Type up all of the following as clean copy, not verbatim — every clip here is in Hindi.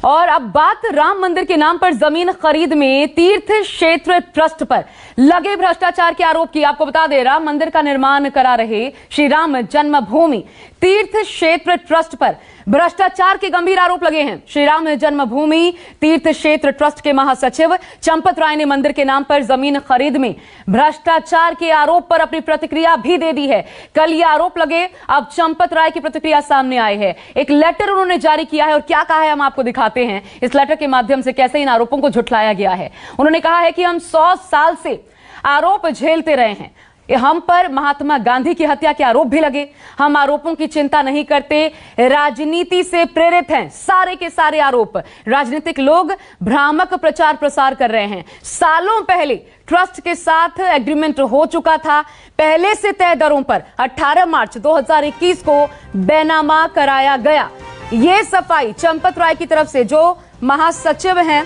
और अब बात राम मंदिर के नाम पर जमीन खरीद में तीर्थ क्षेत्र ट्रस्ट पर लगे भ्रष्टाचार के आरोप की। आपको बता दें, राम मंदिर का निर्माण करा रहे श्री राम जन्मभूमि तीर्थ क्षेत्र ट्रस्ट पर भ्रष्टाचार के गंभीर आरोप लगे हैं। श्री राम जन्मभूमि तीर्थ क्षेत्र ट्रस्ट के महासचिव चंपत राय ने मंदिर के नाम पर जमीन खरीद में भ्रष्टाचार के आरोप पर अपनी प्रतिक्रिया भी दे दी है। कल ये आरोप लगे, अब चंपत राय की प्रतिक्रिया सामने आई है। एक लेटर उन्होंने जारी किया है और क्या कहा है हम आपको दिखाते हैं इस लेटर के माध्यम से कैसे इन आरोपों को झुठलाया गया है। उन्होंने कहा है कि हम 100 साल से आरोप झेलते रहे हैं, हम पर महात्मा गांधी की हत्या के आरोप भी लगे, हम आरोपों की चिंता नहीं करते, राजनीति से प्रेरित हैं। सारे के सारे आरोप, राजनीतिक लोग भ्रामक प्रचार प्रसार कर रहे हैं। सालों पहले ट्रस्ट के साथ एग्रीमेंट हो चुका था, पहले से तय दरों पर 18 मार्च 2021 को बैनामा कराया गया। ये सफाई चंपत राय की तरफ से, जो महासचिव हैं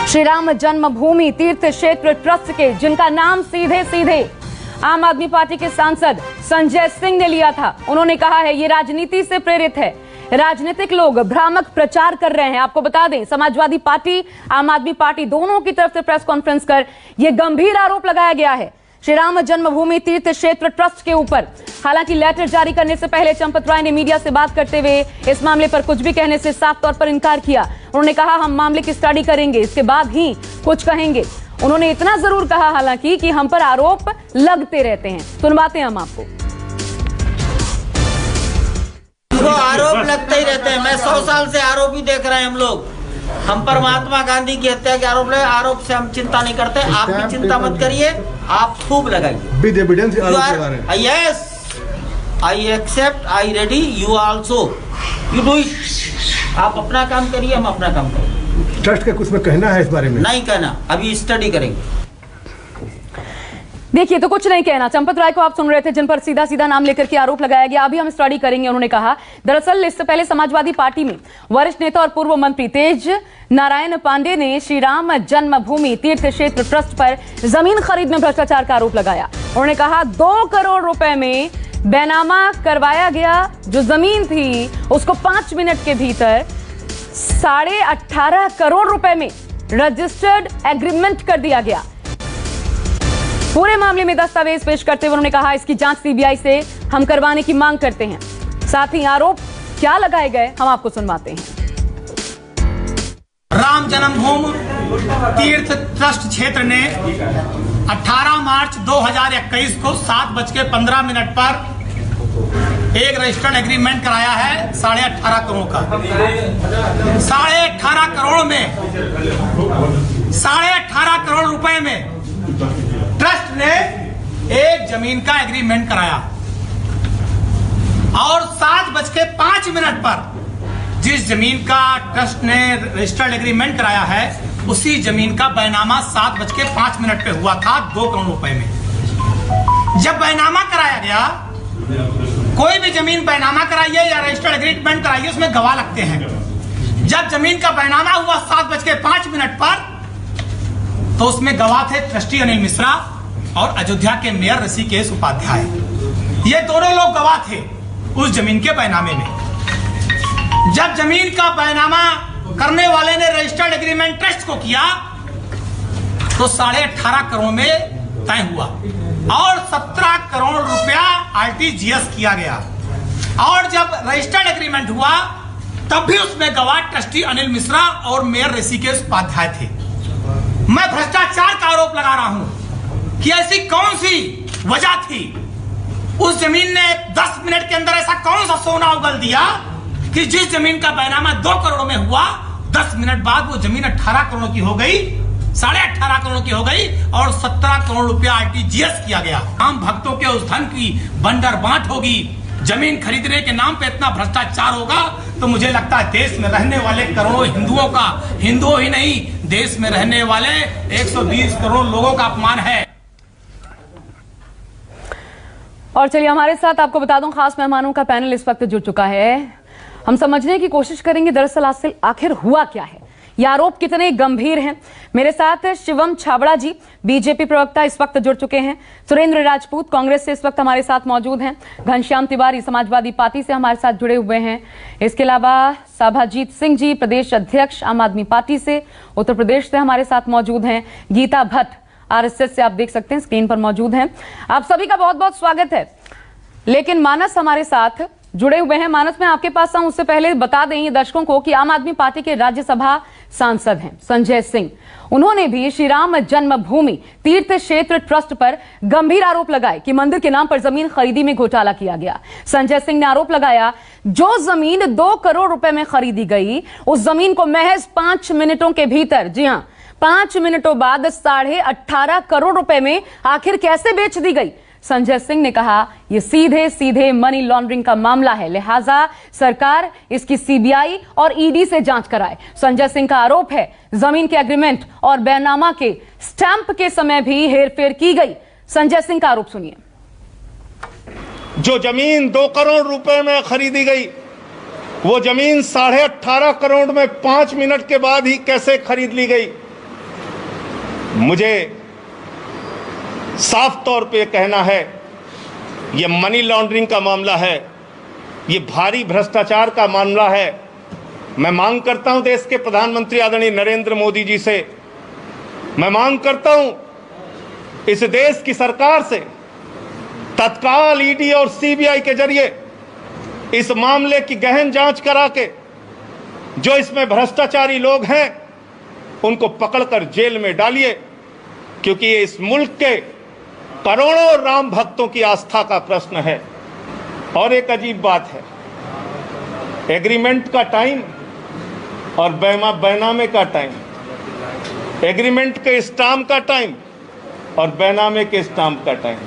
श्री राम जन्मभूमि तीर्थ क्षेत्र ट्रस्ट के, जिनका नाम सीधे सीधे आम आदमी पार्टी के सांसद संजय सिंह ने लिया था। उन्होंने कहा है ये राजनीति से प्रेरित है, राजनीतिक लोग भ्रामक प्रचार कर रहे हैं। आपको बता दें, समाजवादी पार्टी, आम आदमी पार्टी दोनों की तरफ से प्रेस कॉन्फ्रेंस कर यह गंभीर आरोप लगाया गया है श्री राम जन्मभूमि तीर्थ क्षेत्र ट्रस्ट के ऊपर। हालांकि लेटर जारी करने से पहले चंपत राय ने मीडिया से बात करते हुए इस मामले पर कुछ भी कहने से साफ तौर पर इनकार किया। उन्होंने कहा हम मामले की स्टडी करेंगे, इसके बाद ही कुछ कहेंगे। उन्होंने इतना जरूर कहा हालांकि कि हम पर आरोप लगते रहते हैं। सुनवाते हैं हम आपको। तो आरोप लगते ही रहते हैं। मैं 100 साल से आरोप ही देख रहे हैं हम लोग। हम पर महात्मा गांधी की हत्या के आरोप लगे, आरोप से हम चिंता नहीं करते। आप भी चिंता मत करिए, आप खूब लगाइए। Yes, I accept, I ready, you also, you do it. आप अपना काम करिए, हम अपना काम करेंगे। ट्रस्ट का कुछ में कहना है इस बारे में? नहीं कहना, अभी स्टडी करेंगे। देखिए, तो कुछ नहीं कहना। चंपत राय को आप सुन रहे थे, जिन पर सीधा सीधा नाम लेकर के आरोप लगाया गया। अभी हम स्टडी करेंगे, उन्होंने कहा। दरअसल इससे पहले समाजवादी पार्टी में वरिष्ठ नेता और पूर्व मंत्री तेज नारायण पांडे ने श्री राम जन्मभूमि तीर्थ क्षेत्र ट्रस्ट पर जमीन खरीद में भ्रष्टाचार का आरोप लगाया। उन्होंने कहा 2 करोड़ रुपए में बैनामा करवाया गया। जो जमीन थी उसको 5 मिनट के भीतर 18.5 करोड़ रुपए में रजिस्टर्ड एग्रीमेंट कर दिया गया। पूरे मामले में दस्तावेज पेश करते हुए उन्होंने कहा इसकी जांच सीबीआई से हम करवाने की मांग करते हैं। साथ ही आरोप क्या लगाए गए हम आपको सुनवाते हैं। राम जन्मभूमि तीर्थ ट्रस्ट क्षेत्र ने 18 मार्च 2021 को 7:15 पर एक रजिस्टर्ड एग्रीमेंट कराया है 18.5 करोड़ का। 18.5 करोड़ में 18.5 करोड़ रुपए में ट्रस्ट ने एक जमीन का एग्रीमेंट कराया और 7:05 पर जिस जमीन का ट्रस्ट ने रजिस्टर्ड एग्रीमेंट कराया है उसी जमीन का बैनामा 7:05 पे हुआ था 2 करोड़ रुपए में। जब बैनामा कराया गया, कोई भी जमीन बैनामा कराइए या रजिस्टर्ड एग्रीमेंट कराइए, उसमें गवाह लगते हैं। जब जमीन का बैनामा हुआ 7:05 पर, तो उसमें गवाह थे ट्रस्टी अनिल मिश्रा और अयोध्या के मेयर ऋषिकेश उपाध्याय। ये दोनों लोग गवाह थे उस जमीन के बैनामे में। जब जमीन का बैनामा करने वाले ने रजिस्टर्ड एग्रीमेंट ट्रस्ट को किया तो 18.5 करोड़ में तय हुआ और 17 करोड़ रुपया आरटीजीएस किया गया। और जब रजिस्टर्ड एग्रीमेंट हुआ तब भी उसमें गवाह ट्रस्टी अनिल मिश्रा और मेयर ऋषिकेश उपाध्याय थे। मैं भ्रष्टाचार का आरोप लगा रहा हूं कि ऐसी कौन सी वजह थी, उस जमीन ने 10 मिनट के अंदर ऐसा कौन सा सोना उगल दिया कि जिस जमीन का बैनामा 2 करोड़ में हुआ, 10 मिनट बाद वो जमीन 18 करोड़ की हो गई, 18.5 करोड़ की हो गई और 17 करोड़ रुपया आरटीजीएस किया गया। आम भक्तों के उस धन की बंडर बांट होगी, जमीन खरीदने के नाम पे इतना भ्रष्टाचार होगा तो मुझे लगता है देश में रहने वाले करोड़ों हिंदुओं का, हिंदुओं ही नहीं, देश में रहने वाले 120 करोड़ लोगों का अपमान है। और चलिए, हमारे साथ आपको बता दूं, खास मेहमानों का पैनल इस वक्त जुड़ चुका है। हम समझने की कोशिश करेंगे दरअसल आखिर हुआ क्या है। ये आरोप कितने गंभीर हैं। मेरे साथ शिवम छाबड़ा जी, बीजेपी प्रवक्ता, इस वक्त जुड़ चुके हैं। सुरेंद्र राजपूत कांग्रेस से इस वक्त हमारे साथ मौजूद हैं। घनश्याम तिवारी समाजवादी पार्टी से हमारे साथ जुड़े हुए हैं। इसके अलावा साभाजीत सिंह जी, प्रदेश अध्यक्ष आम आदमी पार्टी से, उत्तर प्रदेश से हमारे साथ मौजूद हैं। गीता भट्ट आरएसएस से, आप देख सकते हैं स्क्रीन पर मौजूद हैं। आप सभी का बहुत बहुत स्वागत है। लेकिन मानस हमारे साथ जुड़े हुए हैं। मानस, मैं आपके पास आऊं उससे पहले बता दें दर्शकों को कि आम आदमी पार्टी के राज्यसभा सांसद हैं संजय सिंह। उन्होंने भी श्री राम जन्मभूमि तीर्थ क्षेत्र ट्रस्ट पर गंभीर आरोप लगाए कि मंदिर के नाम पर जमीन खरीदी में घोटाला किया गया। संजय सिंह ने आरोप लगाया जो जमीन 2 करोड़ रुपए में खरीदी गई, उस जमीन को महज 5 मिनटों के भीतर, जी हां 5 मिनटों बाद 18.5 करोड़ रुपए में आखिर कैसे बेच दी गई। संजय सिंह ने कहा यह सीधे सीधे मनी लॉन्ड्रिंग का मामला है, लिहाजा सरकार इसकी सीबीआई और ईडी से जांच कराए। संजय सिंह का आरोप है जमीन के एग्रीमेंट और बैनामा के स्टैंप के समय भी हेरफेर की गई। संजय सिंह का आरोप सुनिए। जो जमीन 2 करोड़ रुपए में खरीदी गई, वो जमीन 18.5 करोड़ में 5 मिनट के बाद ही कैसे खरीद ली गई। मुझे साफ तौर पे कहना है ये मनी लॉन्ड्रिंग का मामला है, ये भारी भ्रष्टाचार का मामला है। मैं मांग करता हूं देश के प्रधानमंत्री आदरणीय नरेंद्र मोदी जी से, मैं मांग करता हूं इस देश की सरकार से तत्काल ईडी और सीबीआई के जरिए इस मामले की गहन जांच करा के जो इसमें भ्रष्टाचारी लोग हैं उनको पकड़कर जेल में डालिए, क्योंकि ये इस मुल्क के करोड़ों राम भक्तों की आस्था का प्रश्न है। और एक अजीब बात है, एग्रीमेंट का टाइम और बैनामे का टाइम, एग्रीमेंट के स्टाम्प का टाइम और बैनामे के स्टाम्प का टाइम।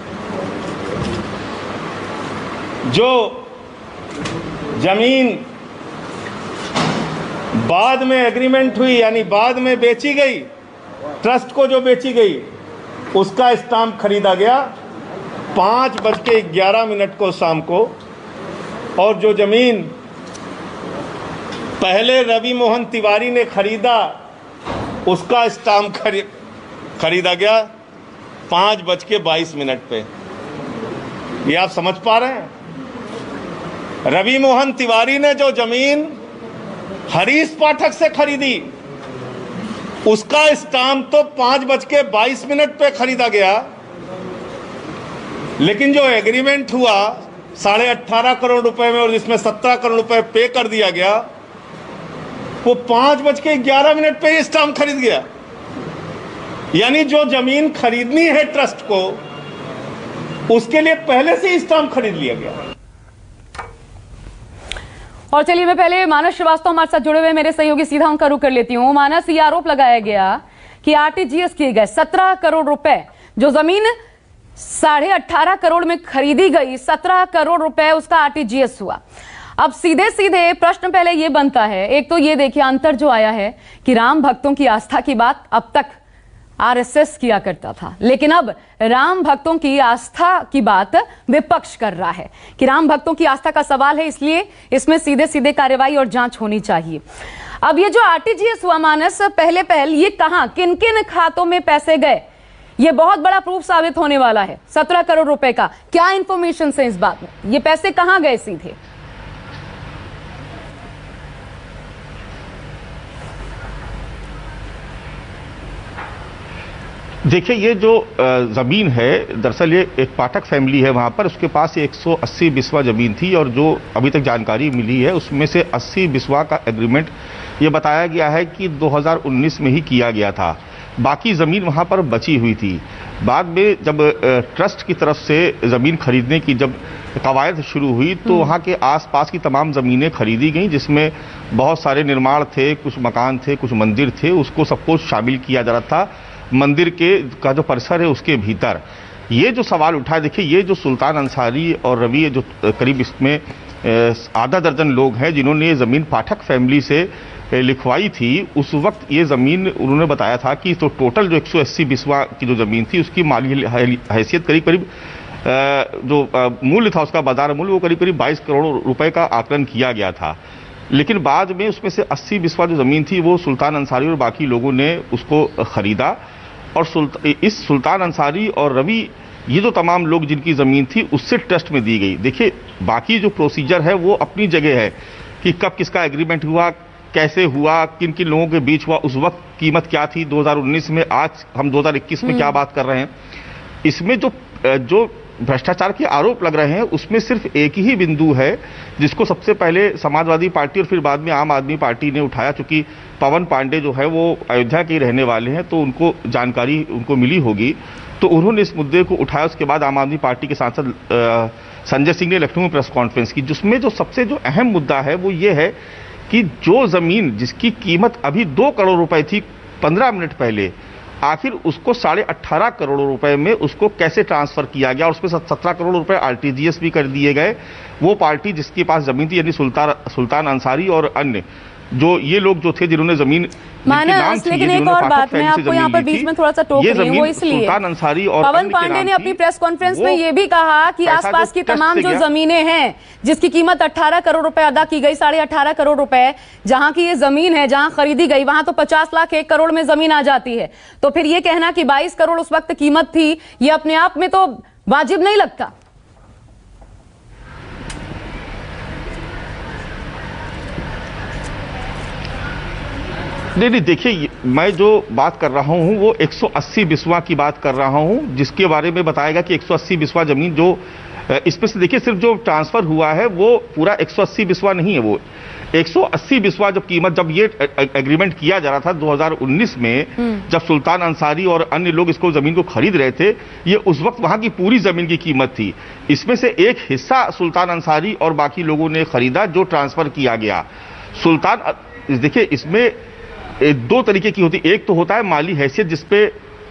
जो जमीन बाद में एग्रीमेंट हुई यानी बाद में बेची गई, ट्रस्ट को जो बेची गई उसका स्टाम्प खरीदा गया 5:11 को शाम को, और जो जमीन पहले रवि मोहन तिवारी ने खरीदा उसका स्टाम्प खरीदा गया 5:22 पे। ये आप समझ पा रहे हैं, रवि मोहन तिवारी ने जो जमीन हरीश पाठक से खरीदी उसका स्टाम्प तो 5:22 पे खरीदा गया, लेकिन जो एग्रीमेंट हुआ 18.5 करोड़ रुपए में और जिसमें 17 करोड़ रुपए पे कर दिया गया, वो 5:11 पे स्टाम्प खरीद गया। यानी जो जमीन खरीदनी है ट्रस्ट को, उसके लिए पहले से स्टाम्प खरीद लिया गया। और चलिए मैं पहले मानस श्रीवास्तव हमारे साथ जुड़े हुए मेरे सहयोगी, सीधा उनका रुख कर लेती हूं। मानस, ये आरोप लगाया गया कि आरटीजीएस किए गए 17 करोड़ रुपए, जो जमीन 18.5 करोड़ में खरीदी गई, 17 करोड़ रुपए उसका आरटीजीएस हुआ। अब सीधे सीधे प्रश्न पहले ये बनता है, एक तो ये देखिए अंतर जो आया है कि राम भक्तों की आस्था की बात अब तक आरएसएस किया करता था, लेकिन अब राम भक्तों की आस्था की बात विपक्ष कर रहा है कि राम भक्तों की आस्था का सवाल है, इसलिए इसमें सीधे सीधे कार्रवाई और जांच होनी चाहिए। अब ये जो आरटीजीएस हुआ मानस, पहले ये कहां किन किन खातों में पैसे गए, ये बहुत बड़ा प्रूफ साबित होने वाला है। 17 करोड़ रुपए का क्या इंफॉर्मेशन है इस बात में, ये पैसे कहां गए सीधे? देखिए, ये जो जमीन है, दरअसल ये एक पाठक फैमिली है वहां पर, उसके पास 180 बिस्वा जमीन थी और जो अभी तक जानकारी मिली है उसमें से 80 बिस्वा का एग्रीमेंट ये बताया गया है कि 2019 में ही किया गया था। बाकी जमीन वहां पर बची हुई थी। बाद में जब ट्रस्ट की तरफ से जमीन खरीदने की जब कवायद शुरू हुई तो वहां के आसपास की तमाम जमीनें खरीदी गई, जिसमें बहुत सारे निर्माण थे, कुछ मकान थे, कुछ मंदिर थे, उसको सबको शामिल किया जा रहा था मंदिर का जो परिसर है उसके भीतर। ये जो सवाल उठा है, देखिए ये जो सुल्तान अंसारी और रवि, जो करीब इसमें आधा दर्जन लोग हैं जिन्होंने ये जमीन पाठक फैमिली से लिखवाई थी, उस वक्त ये जमीन उन्होंने बताया था कि तो टोटल जो 180 बिस्वा की जो जमीन थी उसकी माली हैसियत करीब करीब जो मूल्य था उसका बाजार मूल्य वो करीब करीब 22 करोड़ रुपए का आकलन किया गया था। लेकिन बाद में उसमें से 80 बिस्वा जो जमीन थी वो सुल्तान अंसारी और बाकी लोगों ने उसको खरीदा और इस सुल्तान अंसारी और रवि ये जो तमाम लोग जिनकी जमीन थी उससे ट्रस्ट में दी गई। देखिए बाकी जो प्रोसीजर है वो अपनी जगह है कि कब किसका एग्रीमेंट हुआ, कैसे हुआ, किन किन लोगों के बीच हुआ, उस वक्त कीमत क्या थी 2019 में, आज हम 2021 में क्या बात कर रहे हैं। इसमें जो भ्रष्टाचार के आरोप लग रहे हैं उसमें सिर्फ एक ही बिंदु है जिसको सबसे पहले समाजवादी पार्टी और फिर बाद में आम आदमी पार्टी ने उठाया। चूंकि पवन पांडे जो है वो अयोध्या के रहने वाले हैं तो उनको जानकारी उनको मिली होगी, तो उन्होंने इस मुद्दे को उठाया। उसके बाद आम आदमी पार्टी के सांसद संजय सिंह ने लखनऊ में प्रेस कॉन्फ्रेंस की, जिसमें जो सबसे जो अहम मुद्दा है वो ये है कि जो जमीन जिसकी कीमत अभी 2 करोड़ रुपए थी 15 मिनट पहले, आखिर उसको 18.5 करोड़ रुपए में उसको कैसे ट्रांसफर किया गया और उसमें 17 करोड़ रुपए आरटीजीएस भी कर दिए गए। वो पार्टी जिसके पास जमीन थी यानी सुल्तान अंसारी और अन्य जो ये लोग जो थे जिन्होंने जमीन मानस, लेकिन एक और बात मैं आपको यहाँ पर बीच में थोड़ा सा टोक रही हूँ, वो इसलिए सुल्तान अंसारी और पवन पांडे ने अपनी प्रेस कॉन्फ्रेंस में ये भी कहा कि आसपास की तमाम जो जमीनें हैं जिसकी कीमत 18 करोड़ रुपए अदा की गई, 18.5 करोड़ रुपए जहां की ये जमीन है, जहां खरीदी गई वहां तो 50 लाख 1 करोड़ में जमीन आ जाती है। तो फिर ये कहना कि 22 करोड़ उस वक्त कीमत थी, ये अपने आप में तो वाजिब नहीं लगता। नहीं, देखिए मैं जो बात कर रहा हूं वो 180 बिस्वा की बात कर रहा हूं, जिसके बारे में बताएगा कि 180 बिस्वा जमीन जो इसमें से देखिए सिर्फ जो ट्रांसफर हुआ है वो पूरा 180 बिस्वा नहीं है, वो 180 बिस्वा जब कीमत, जब ये एग्रीमेंट किया जा रहा था 2019 में, जब सुल्तान अंसारी और अन्य लोग इसको जमीन को खरीद रहे थे, ये उस वक्त वहां की पूरी जमीन की कीमत थी। इसमें से एक हिस्सा सुल्तान अंसारी और बाकी लोगों ने खरीदा जो ट्रांसफर किया गया। देखिए इसमें 2 तरीके की होती, एक तो होता है माली हैसियत जिसपे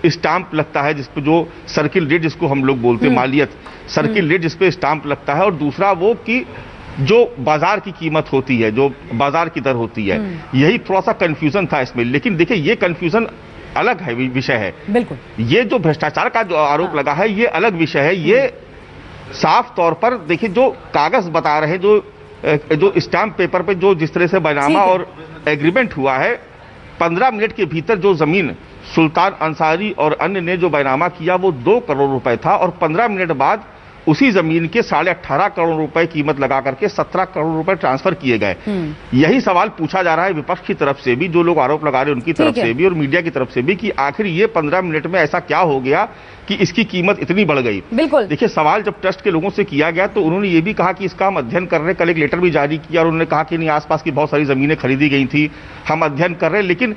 स्टाम्प लगता है, जिसपे जो सर्किल रेट जिसको हम लोग बोलते हैं मालियत, सर्किल रेट जिसपे स्टाम्प लगता है, और दूसरा वो कि जो बाजार की कीमत होती है, जो बाजार की दर होती है। यही थोड़ा सा कंफ्यूजन था इसमें, लेकिन देखिए ये कंफ्यूजन अलग है, विषय है। बिल्कुल, ये जो भ्रष्टाचार का जो आरोप लगा है ये अलग विषय है। ये साफ तौर पर देखिए जो कागज बता रहे, जो स्टाम्प पेपर पे जो जिस तरह से बैनामा और एग्रीमेंट हुआ है, 15 मिनट के भीतर जो जमीन सुल्तान अंसारी और अन्य ने जो बैनामा किया वो 2 करोड़ रुपए था, और 15 मिनट बाद उसी जमीन के 18.5 करोड़ रुपए कीमत लगा करके 17 करोड़ रुपए ट्रांसफर किए गए। यही सवाल पूछा जा रहा है विपक्ष की तरफ से भी, जो लोग आरोप लगा रहे हैं उनकी तरफ से भी और मीडिया की तरफ से भी, कि आखिर ये 15 मिनट में ऐसा क्या हो गया कि इसकी कीमत इतनी बढ़ गई। बिल्कुल, देखिए सवाल जब ट्रस्ट के लोगों से किया गया तो उन्होंने ये भी कहा कि इसका हम अध्ययन कर रहे हैं। कल एक लेटर भी जारी किया और उन्होंने कहा कि नहीं, आसपास की बहुत सारी जमीनें खरीदी गई थी, हम अध्ययन कर रहे हैं, लेकिन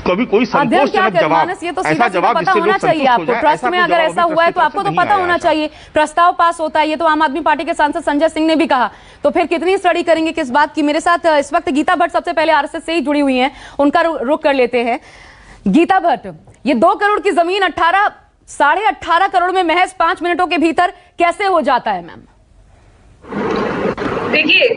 कभी कोई संतोषजनक जवाब, ऐसा जवाब पता होना चाहिए आपको। ट्रस्ट में अगर ऐसा हुआ है तो आपको तो पता होना चाहिए। प्रस्ताव पास होता है, ये तो आम आदमी पार्टी के सांसद संजय सिंह ने भी कहा, तो फिर कितनी स्टडी करेंगे किस बात की। मेरे साथ इस वक्त गीता भट्ट सबसे पहले आरएसएस से ही जुड़ी हुई हैं, उनका रुख कर लेते हैं। गीता भट्ट, ये 2 करोड़ की जमीन 18.5 करोड़ में महज 5 मिनटों के भीतर कैसे हो जाता है मैम? देखिए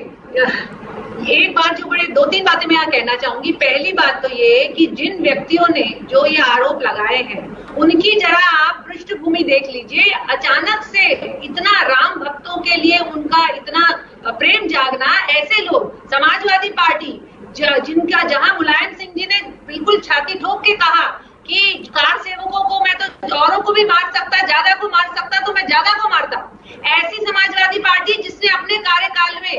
एक बात, जो बड़े 2-3 बातें मैं यहाँ कहना चाहूंगी। पहली बात तो ये कि जिन व्यक्तियों ने जो ये आरोप लगाए हैं उनकी जरा आप पृष्ठभूमि देख लीजिए। अचानक से इतना राम भक्तों के लिए उनका इतना प्रेम जागना, ऐसे लोग समाजवादी पार्टी जिनका, जहां मुलायम सिंह जी ने बिल्कुल छाती ठोक के कहा कि कार सेवकों को मैं तो औरों को भी मार सकता, ज्यादा को मार सकता तो मैं ज्यादा को मारता, ऐसी समाजवादी पार्टी जिसने अपने कार्यकाल में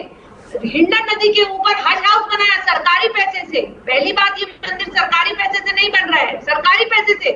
हिंडन नदी के ऊपर हज हाउस बनाया सरकारी पैसे से। पहली बात, ये मंदिर सरकारी पैसे से नहीं बन रहा है, सरकारी पैसे से।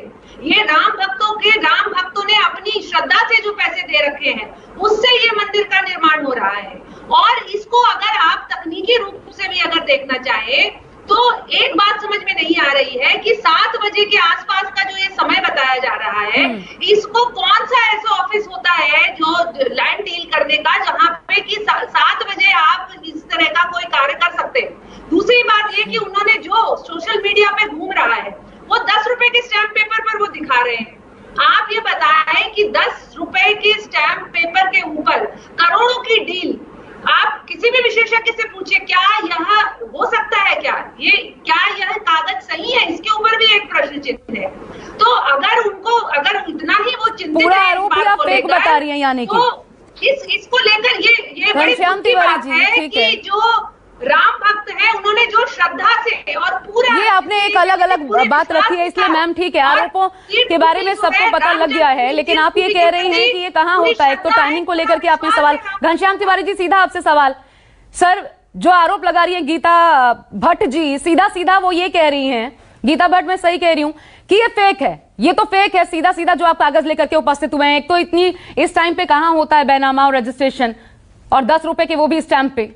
ये राम भक्तों ने अपनी श्रद्धा से जो पैसे दे रखे हैं उससे ये मंदिर का निर्माण हो रहा है। और इसको अगर आप तकनीकी रूप से भी अगर देखना चाहें तो एक बात समझ में नहीं आ रही है कि 7 बजे के आसपास का जो ये समय बताया जा रहा है, इसको कौन सा ऐसा ऑफिस होता है जो लैंड डील करने का, जहां पे कि 7 बजे आप इस तरह का कोई कार्य कर सकते हैं। दूसरी बात ये कि उन्होंने जो सोशल मीडिया पे घूम रहा है वो 10 रुपए के स्टैम्प पेपर पर वो दिखा रहे हैं। आप ये बताएं कि 10 रुपए के स्टैम्प पेपर के ऊपर करोड़ों की डील, आप किसी भी विशेषज्ञ से पूछिए क्या यह हो सकता है, क्या यह कागज सही है, इसके ऊपर भी एक प्रश्न चिन्ह है। तो अगर इतना ही वो चिंतित पूरा है आरोप आप फेक बता रही हैं, यानी कि तो इसको लेकर ये बड़ी बात है कि जो राम भक्त है, उन्होंने जो श्रद्धा से और पूरा ये आपने एक अलग अलग बात रखी है, इसलिए मैम ठीक है, आरोपों के बारे में सबको पता लग गया है, लेकिन आप ये कह रही हैं कि ये कहाँ होता है। एक तो टाइमिंग को लेकर के आपने सवाल, घनश्याम तिवारी जी सीधा आपसे सवाल, सर जो आरोप लगा रही है गीता भट्ट जी, सीधा सीधा वो ये कह रही हैं, गीता भट्ट मैं सही कह रही हूं कि ये फेक है, ये तो फेक है, सीधा सीधा जो आप कागज लेकर के उपस्थित हुए हैं। एक तो इतनी इस टाइम पे कहां होता है बैनामा और रजिस्ट्रेशन, और 10 रुपए के वो भी स्टैंप पे।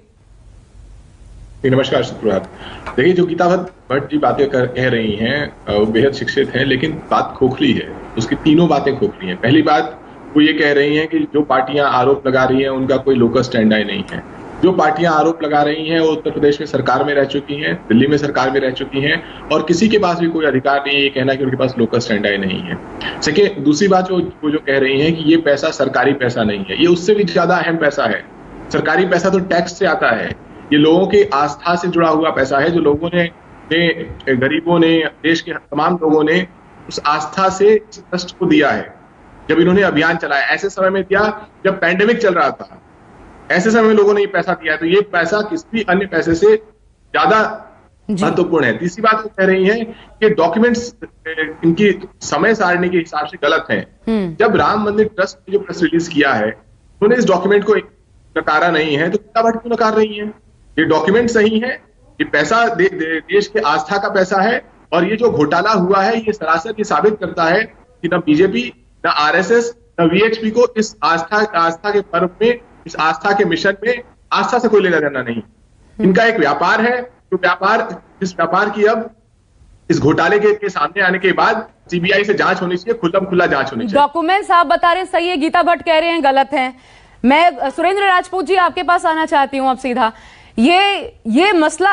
नमस्कार, सुप्रभात। देखिए, जो गीता भट्ट जी बातें कह रही हैं वो बेहद शिक्षित हैं, लेकिन बात खोखली है, उसकी तीनों बातें खोखली हैं। पहली बात वो ये कह रही हैं कि जो पार्टियां आरोप लगा रही हैं उनका कोई लोकस स्टैंडाई नहीं है। जो पार्टियां आरोप लगा रही हैं वो उत्तर प्रदेश में सरकार में रह चुकी हैं, दिल्ली में सरकार में रह चुकी हैं, और किसी के पास भी कोई अधिकार नहीं है ये कहना कि उनके पास लोकस स्टैंडाई नहीं है। सेकेंड, दूसरी बात वो जो कह रही हैं कि ये पैसा सरकारी पैसा नहीं है, ये उससे भी ज्यादा अहम पैसा है। सरकारी पैसा तो टैक्स से आता है, ये लोगों की आस्था से जुड़ा हुआ पैसा है, जो लोगों ने गरीबों ने, देश के तमाम लोगों ने उस आस्था से ट्रस्ट को दिया है। जब इन्होंने अभियान चलाया, ऐसे समय में दिया जब पैंडेमिक चल रहा था, ऐसे समय में लोगों ने ये पैसा दिया, तो ये पैसा किसी अन्य पैसे से ज्यादा महत्वपूर्ण है। तीसरी बात वो कह रही है कि डॉक्यूमेंट्स इनकी समय सारणी के हिसाब से गलत हैं। जब राम मंदिर ट्रस्ट ने जो प्रेस रिलीज किया है, उन्होंने इस डॉक्यूमेंट को नकारा नहीं है, तो गीता भट्ट क्यों नकार रही है? ये डॉक्यूमेंट सही है, ये पैसा देश के आस्था का पैसा है, और ये जो घोटाला हुआ है ये सरासर ये साबित करता है कि न बीजेपी, न आरएसएस, न वीएचपी को इस आस्था के पर्व में, इस आस्था के मिशन में आस्था से कोई लेना देना नहीं। इनका एक व्यापार है, जो जिस व्यापार की अब इस घोटाले के सामने आने के बाद सीबीआई से जांच होनी चाहिए, खुल्लम खुल्ला जांच होनी चाहिए। डॉक्यूमेंट्स आप बता रहे हैं सही है, गीता भट्ट कह रहे हैं गलत हैं। मैं सुरेंद्र राजपूत जी आपके पास आना चाहती हूं अब सीधा। ये मसला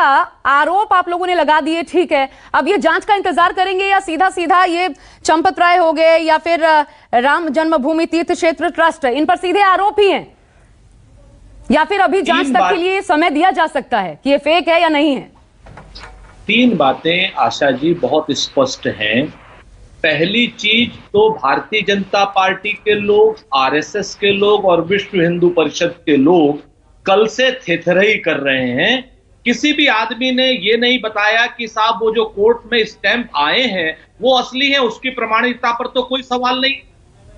आरोप आप लोगों ने लगा दिए, ठीक है, अब ये जांच का इंतजार करेंगे या सीधा सीधा ये चंपत राय हो गए या फिर राम जन्मभूमि तीर्थ क्षेत्र ट्रस्ट, इन पर सीधे आरोप ही हैं, या फिर अभी जांच तक के लिए समय दिया जा सकता है कि ये फेक है या नहीं है? तीन बातें आशा जी बहुत स्पष्ट हैं। पहली चीज तो भारतीय जनता पार्टी के लोग, आरएसएस के लोग और विश्व हिंदू परिषद के लोग कल से थेथरई कर रहे हैं। किसी भी आदमी ने ये नहीं बताया कि साहब वो जो कोर्ट में स्टैंप आए हैं वो असली हैं, उसकी प्रमाणिकता पर तो कोई सवाल नहीं।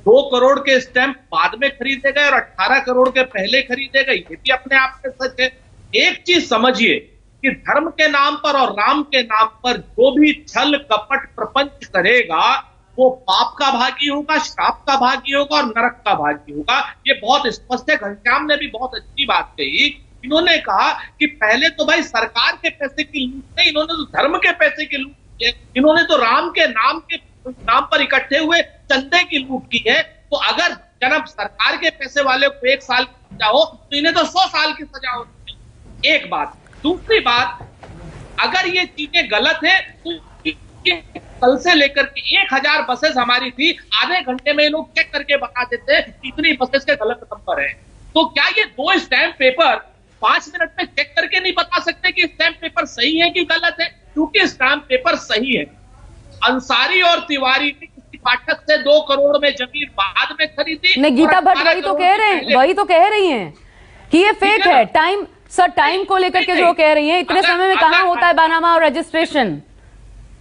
2 करोड़ के स्टैंप बाद में खरीदे गए और 18 करोड़ के पहले खरीदे गए, ये भी अपने आप में सच है। एक चीज समझिए कि धर्म के नाम पर और राम के नाम पर जो भी छल कपट प्रपंच करेगा वो पाप का भागी होगा, श्राप का भागी होगा और नरक का भागी होगा। ये बहुत स्पष्ट है। घनश्याम ने भी बहुत अच्छी बात कही। इन्होंने कहा कि पहले तो भाई सरकार के पैसे की लूट नहीं, इन्होंने तो धर्म के पैसे की लूट की है, इन्होंने तो राम के नाम पर इकट्ठे हुए चंदे की लूट की है। तो अगर जनाब सरकार के पैसे वाले को 1 साल की सजा हो तो इन्हें तो 100 साल की सजा होती है। एक बात। दूसरी बात, अगर ये चीजें गलत है तो कल से लेकर के 1000 बसेस हमारी थी, आधे घंटे में लोग चेक करके बता देते इतनी बसेस के गलत नंबर है। तो क्या ये 2 स्टैंप पेपर 5 मिनट में चेक करके नहीं बता सकते कि स्टैंप पेपर सही है कि गलत है? क्योंकि स्टैंप पेपर सही है। अंसारी और तिवारी ने किसी पाठक से 2 करोड़ में जमीन बाद में खरीदी। नहीं, गीता भट्ट वही तो कह रहे हैं, वही तो कह रही हैं कि ये फेक है। टाइम सर, टाइम को लेकर के जो कह रही हैं, इतने समय में कहां होता है बैनामा और रजिस्ट्रेशन?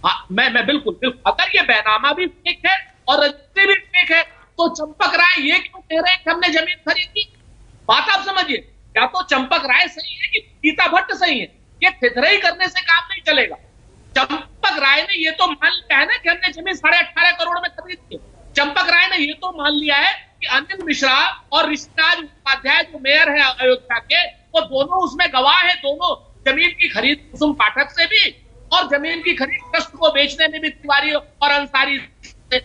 हाँ, मैं बिल्कुल अगर ये बैनामा भी फेक है और रजिस्ट्री भी फेक है तो चंपक राय ये क्यों कह रहे हैं कि हमने जमीन खरीदी? बात आप समझिए, या तो चंपक राय सही है कि गीता भट्ट सही है। ये थिथरई करने से काम नहीं चलेगा। चंपक राय ने ये तो मान लिया है ना कि हमने जमीन 18.5 करोड़ में खरीदी। चंपक राय ने ये तो मान लिया है कि अनिल मिश्रा और ऋषिराज उपाध्याय जो मेयर है अयोध्या के, वो दोनों उसमें गवाह है। दोनों जमीन की खरीद कुसुम पाठक से भी और जमीन की खरीद ट्रस्ट को बेचने में भी तिवारी और अंसारी से।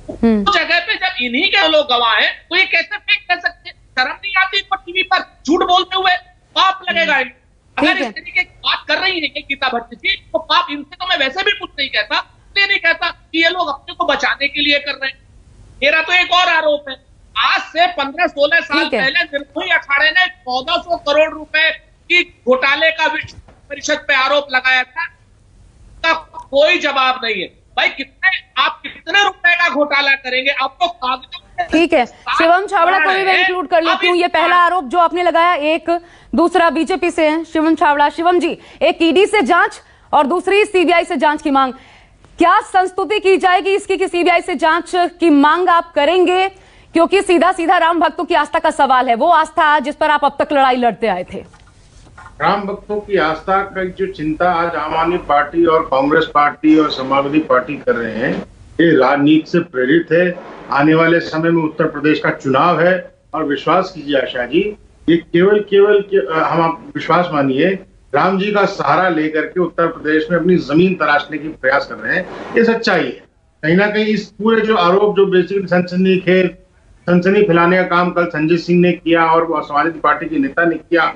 तो जगह पे जब इन्हीं के लोग गवाह हैं तो ये कैसे फेक कह सकते हैं? शर्म नहीं आती इनको टीवी पर झूठ बोलते हुए? पाप लगेगा। अगर इस तरीके की बात कर रही है कि गीता भट्ट जी, तो पाप इनसे तो मैं वैसे भी कुछ नहीं कहता, इसलिए नहीं कहता कि ये लोग अपने को बचाने के लिए कर रहे हैं। मेरा तो एक और आरोप है, आज से 15-16 साल पहले निर्भया अखाड़े ने 1400 करोड़ रुपए की घोटाले का विश्व परिषद पे आरोप लगाया था, का कोई जवाब नहीं है। भाई आप कितने रुपए का घोटाला करेंगे? आपको कागजों ठीक है, शिवम छाबड़ा को भी मैं इंक्लूड कर लेती हूँ। ये पहला आरोप जो आपने लगाया, एक दूसरा बीजेपी से है शिवम छाबड़ा। शिवम जी, एक ईडी से जांच और दूसरी सीबीआई से जांच की मांग, क्या संस्तुति की जाएगी इसकी कि सीबीआई से जांच की मांग आप करेंगे? क्योंकि सीधा सीधा राम भक्तों की आस्था का सवाल है, वो आस्था जिस पर आप अब तक लड़ाई लड़ते आए थे। राम भक्तों की आस्था की जो चिंता आज आम आदमी पार्टी और कांग्रेस पार्टी और समाजवादी पार्टी कर रहे हैं, ये राजनीति से प्रेरित है। आने वाले समय में उत्तर प्रदेश का चुनाव है और विश्वास कीजिए आशा जी, ये केवल हम आप विश्वास मानिए, राम जी का सहारा लेकर के उत्तर प्रदेश में अपनी जमीन तराशने की प्रयास कर रहे हैं। ये सच्चाई है। कहीं ना कहीं इस पूरे जो आरोप जो बेसिकली सनसनी फैलाने का काम कल संजय सिंह ने किया और समाजवादी पार्टी के नेता ने किया,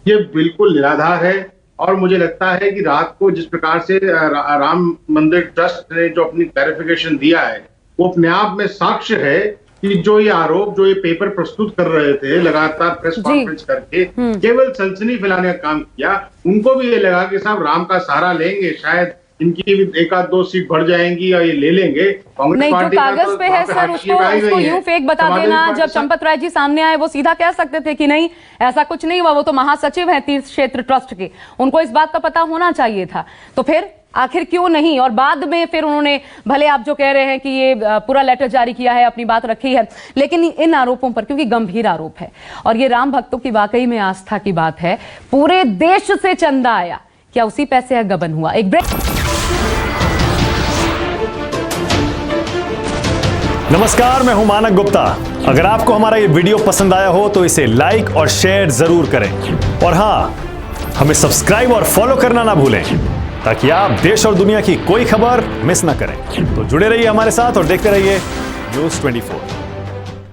ये बिल्कुल निराधार है। और मुझे लगता है कि रात को जिस प्रकार से राम मंदिर ट्रस्ट ने जो अपनी क्लैरिफिकेशन दिया है, वो अपने आप में साक्ष्य है कि जो ये आरोप, जो ये पेपर प्रस्तुत कर रहे थे लगातार प्रेस कॉन्फ्रेंस करके केवल सनसनी फैलाने का काम किया, उनको भी ये लगा कि साहब राम का सहारा लेंगे, शायद इनकी भी एक आध दो सीट बढ़ जाएंगी या ये ले लेंगे। नहीं, जो कागज पे है सर उसको यूं फेक बता देना। जब चंपत राय जी सामने आए वो सीधा कह सकते थे कि नहीं ऐसा कुछ नहीं हुआ, वो तो महासचिव है तीर्थ क्षेत्र ट्रस्ट के, उनको इस बात का पता होना चाहिए था। तो फिर आखिर क्यों नहीं? और बाद में फिर उन्होंने, भले आप जो कह रहे हैं कि ये पूरा लेटर जारी किया है, अपनी बात रखी है, लेकिन इन आरोपों पर, क्योंकि गंभीर आरोप है और ये राम भक्तों की वाकई में आस्था की बात है, पूरे देश से चंदा आया, क्या उसी पैसे का गबन हुआ? एक ब्रेक। नमस्कार, मैं हूं मानक गुप्ता। अगर आपको हमारा ये वीडियो पसंद आया हो तो इसे लाइक और शेयर जरूर करें और हां, हमें सब्सक्राइब और फॉलो करना ना भूलें ताकि आप देश और दुनिया की कोई खबर मिस ना करें। तो जुड़े रहिए हमारे साथ और देखते रहिए न्यूज़ 24।